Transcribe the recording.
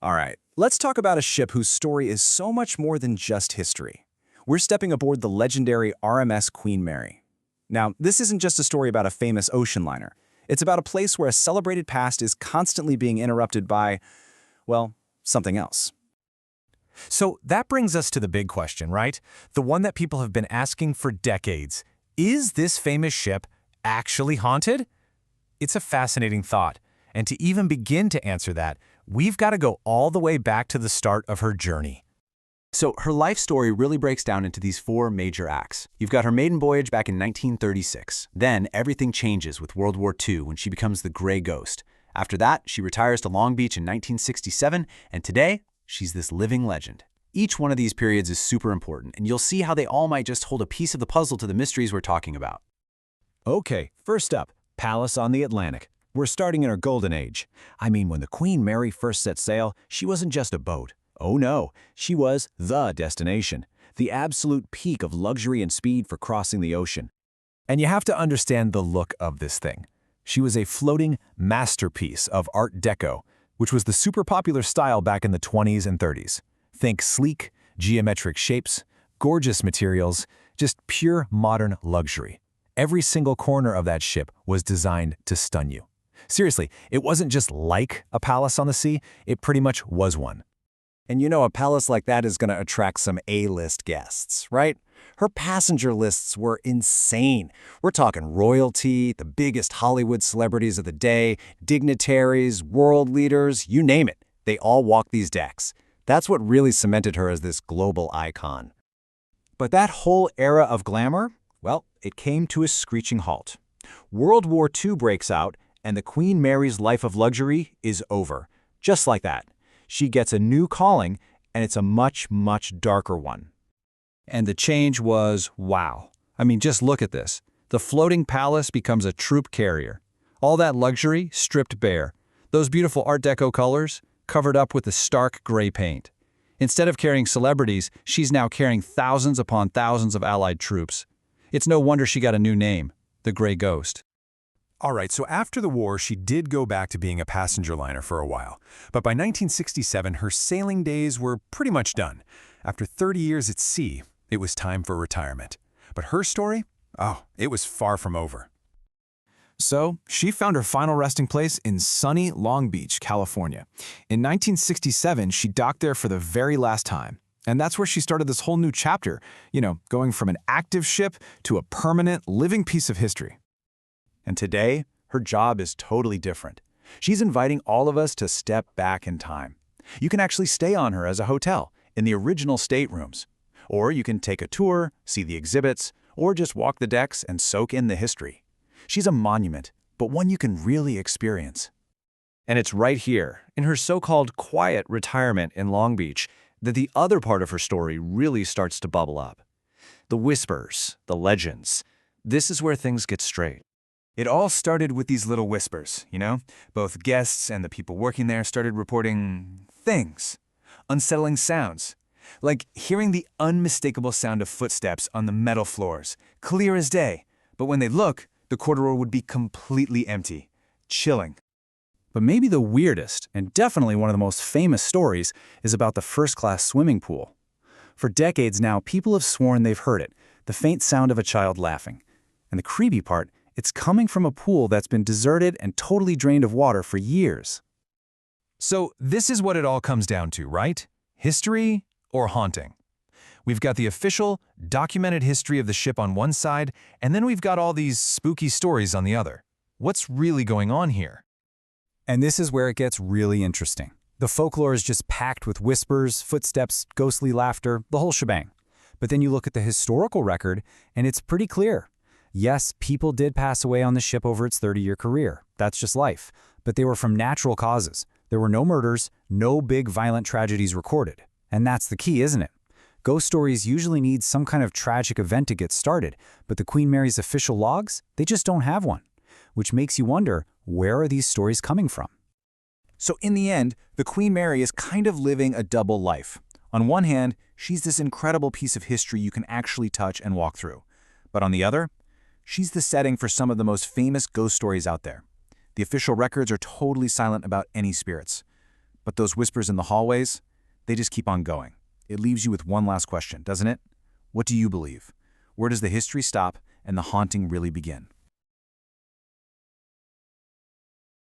All right, let's talk about a ship whose story is so much more than just history. We're stepping aboard the legendary RMS Queen Mary. Now, this isn't just a story about a famous ocean liner. It's about a place where a celebrated past is constantly being interrupted by, well, something else. So that brings us to the big question, right? The one that people have been asking for decades. Is this famous ship actually haunted? It's a fascinating thought, and to even begin to answer that, we've got to go all the way back to the start of her journey. So her life story really breaks down into these four major acts. You've got her maiden voyage back in 1936. Then everything changes with World War II when she becomes the Gray Ghost. After that, she retires to Long Beach in 1967, and today, she's this living legend. Each one of these periods is super important, and you'll see how they all might just hold a piece of the puzzle to the mysteries we're talking about. Okay, first up, Palace on the Atlantic. We're starting in her golden age. I mean, when the Queen Mary first set sail, she wasn't just a boat. Oh no, she was the destination, the absolute peak of luxury and speed for crossing the ocean. And you have to understand the look of this thing. She was a floating masterpiece of Art Deco, which was the super popular style back in the 20s and 30s. Think sleek, geometric shapes, gorgeous materials, just pure modern luxury. Every single corner of that ship was designed to stun you. Seriously, it wasn't just like a palace on the sea, it pretty much was one. And you know, a palace like that is going to attract some A-list guests, right? Her passenger lists were insane. We're talking royalty, the biggest Hollywood celebrities of the day, dignitaries, world leaders, you name it. They all walk these decks. That's what really cemented her as this global icon. But that whole era of glamour, well, it came to a screeching halt. World War II breaks out, and the Queen Mary's life of luxury is over. Just like that. She gets a new calling, and it's a much, much darker one. And the change was wow. I mean, just look at this. The floating palace becomes a troop carrier. All that luxury stripped bare. Those beautiful Art Deco colors covered up with the stark gray paint. Instead of carrying celebrities, she's now carrying thousands upon thousands of Allied troops. It's no wonder she got a new name, the Gray Ghost. All right, so after the war, she did go back to being a passenger liner for a while. But by 1967, her sailing days were pretty much done. After 30 years at sea, it was time for retirement. But her story? Oh, it was far from over. So, she found her final resting place in sunny Long Beach, California. In 1967, she docked there for the very last time. And that's where she started this whole new chapter, going from an active ship to a permanent, living piece of history. And today, her job is totally different. She's inviting all of us to step back in time. You can actually stay on her as a hotel, in the original staterooms. Or you can take a tour, see the exhibits, or just walk the decks and soak in the history. She's a monument, but one you can really experience. And it's right here, in her so-called quiet retirement in Long Beach, that the other part of her story really starts to bubble up. The whispers, the legends. This is where things get straight. It all started with these little whispers, Both guests and the people working there started reporting things, unsettling sounds, like hearing the unmistakable sound of footsteps on the metal floors, clear as day. But when they look, the corridor would be completely empty, chilling. But maybe the weirdest, and definitely one of the most famous stories, is about the first-class swimming pool. For decades now, people have sworn they've heard it, the faint sound of a child laughing. And the creepy part, it's coming from a pool that's been deserted and totally drained of water for years. So this is what it all comes down to, right? History or haunting? We've got the official, documented history of the ship on one side, and then we've got all these spooky stories on the other. What's really going on here? And this is where it gets really interesting. The folklore is just packed with whispers, footsteps, ghostly laughter, the whole shebang. But then you look at the historical record, and it's pretty clear. Yes, people did pass away on the ship over its 30-year career. That's just life. But they were from natural causes. There were no murders, no big violent tragedies recorded. And that's the key, isn't it? Ghost stories usually need some kind of tragic event to get started, but the Queen Mary's official logs, they just don't have one. Which makes you wonder, where are these stories coming from? So in the end, the Queen Mary is kind of living a double life. On one hand, she's this incredible piece of history you can actually touch and walk through. But on the other, she's the setting for some of the most famous ghost stories out there. The official records are totally silent about any spirits. But those whispers in the hallways, they just keep on going. It leaves you with one last question, doesn't it? What do you believe? Where does the history stop and the haunting really begin?